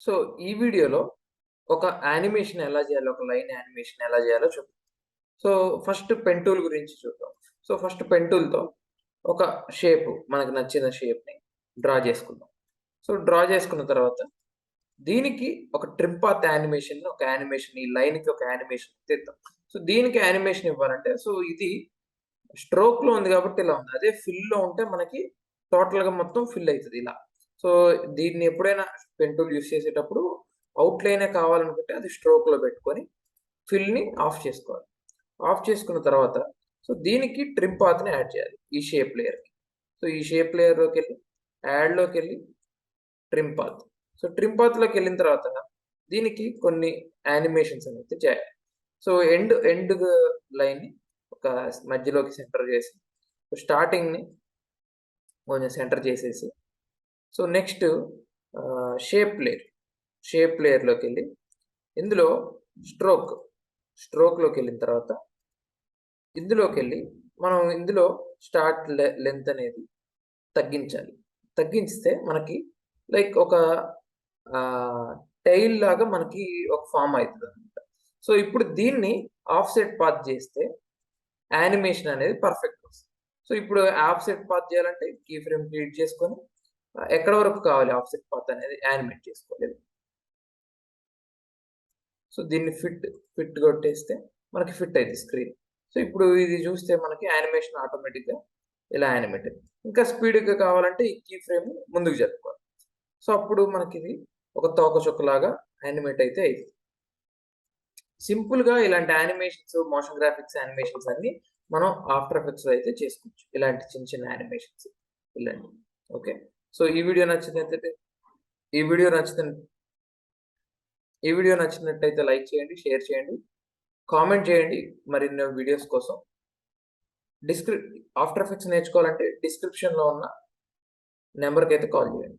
So, ఈ వీడియోలో ఒక యానిమేషన్ ఎలా చేయాలో, ఒక లైన్ యానిమేషన్ ఎలా చేయాలో చూద్దాం. సో, ఫస్ట్ పెన్ టూల్ గురించి చూద్దాం. సో, ఫస్ట్ పెన్ టూల్‌తో ఒక షేప్ మనకు నచ్చిన షేప్‌ని డ్రా చేసుకుందాం. సో, డ్రా చేసుకున్న తర్వాత దీనికి ఒక ట్రిమ్ పాత్ యానిమేషన్, ఒక యానిమేషన్ ఈ లైన్‌కి ఒక యానిమేషన్ తెద్దాం. సో, దీనికి యానిమేషన్ ఇవ్వాలంటే సో, ఇది స్ట్రోక్‌లో ఉంది కాబట్టి ఇలా ఉంది. అదే ఫిల్‌లో ఉంటే మనకి టోటల్‌గా మొత్తం ఫిల్ అయితది ఇలా. సో, దీన్ని ఎప్పుడైనా పెన్ టూల్ యూజ్ చేసేటప్పుడు అవుట్‌లైనే కావాలనుకుంటే అది స్ట్రోక్‌లో పెట్టుకొని ఫిల్‌ని ఆఫ్ చేసుకోవాలి. ఆఫ్ చేసుకున్న తర్వాత సో, దీనికి ట్రిమ్ పాత్‌ని యాడ్ చేయాలి. ఈ షేప్ లేయర్‌కి. సో, ఈ షేప్ లేయర్‌లోకెళ్ళి యాడ్‌లోకెళ్ళి ట్రిమ్ పాత్. సో, ట్రిమ్ పాత్‌లోకెళ్ళిన తర్వాత దీనికి కొన్ని యానిమేషన్స్ అనేది చేయాలి. సో, ఎండ్ లైన్‌ని ఒక మధ్యలోకి సెంటర్ చేసి స్టార్టింగ్‌ని కొంచెం సెంటర్ చేసేసి so, next shape layer. Shape లేయర్‌లోకెళ్ళి ఇందులో స్ట్రోక్. స్ట్రోక్‌లోకెళ్ళిన తర్వాత ఇందులోకెళ్ళి మనం ఇందులో స్టార్ట్ లెంత్ అనేది తగ్గించాలి. తగ్గిస్తే మనకి లైక్ ఒక టైల్ లాగా మనకి ఒక ఫార్మ్ అయితదనమాట. సో, ఇప్పుడు దీన్ని ఆఫ్‌సెట్ పాత్ చేస్తే యానిమేషన్ అనేది పర్ఫెక్ట్ వస్తది. సో, ఇప్పుడు ఆఫ్‌సెట్ పాత్ చేయాలంటే కీ ఫ్రేమ్ క్రియేట్ చేసుకొని ఎక్కడి వరకు కావాలి ఆఫ్‌సెట్ పాత్ అనేది యానిమేట్ చేసుకోవాలి. సో, దీన్ని ఫిట్ కొట్టేస్తే మనకి ఫిట్ అయిద్ది స్క్రీన్. సో, ఇప్పుడు ఇది చూస్తే మనకి యానిమేషన్ ఆటోమేటిక్‌గా ఇలా యానిమేట్ అయింది. ఇంకా స్పీడ్‌గా కావాలంటే ఈ కీ ఫ్రేమ్ ముందుకు జరుపుకోవాలి. సో, అప్పుడు మనకిది ఒక తోకచుక్కలాగా యానిమేట్ అయితే అయితది. సింపుల్‌గా ఇలాంటి యానిమేషన్స్, మోషన్ గ్రాఫిక్స్ యానిమేషన్స్ అన్నీ మనం ఆఫ్టర్ ఎఫెక్ట్స్‌లో అయితే చేసుకోవచ్చు. ఇలాంటి చిన్న చిన్న యానిమేషన్స్ ఇలాంటివి. ఓకే. సో, ఈ వీడియో నచ్చితే ఈ వీడియో నచ్చినట్టయితే లైక్ చేయండి, షేర్ చేయండి, కామెంట్ చేయండి మరిన్ని వీడియోస్ కోసం. ఆఫ్టర్ ఎఫెక్ట్స్ నేర్చుకోవాలంటే డిస్క్రిప్షన్‌లో ఉన్న నంబర్‌కైతే కాల్ చేయండి.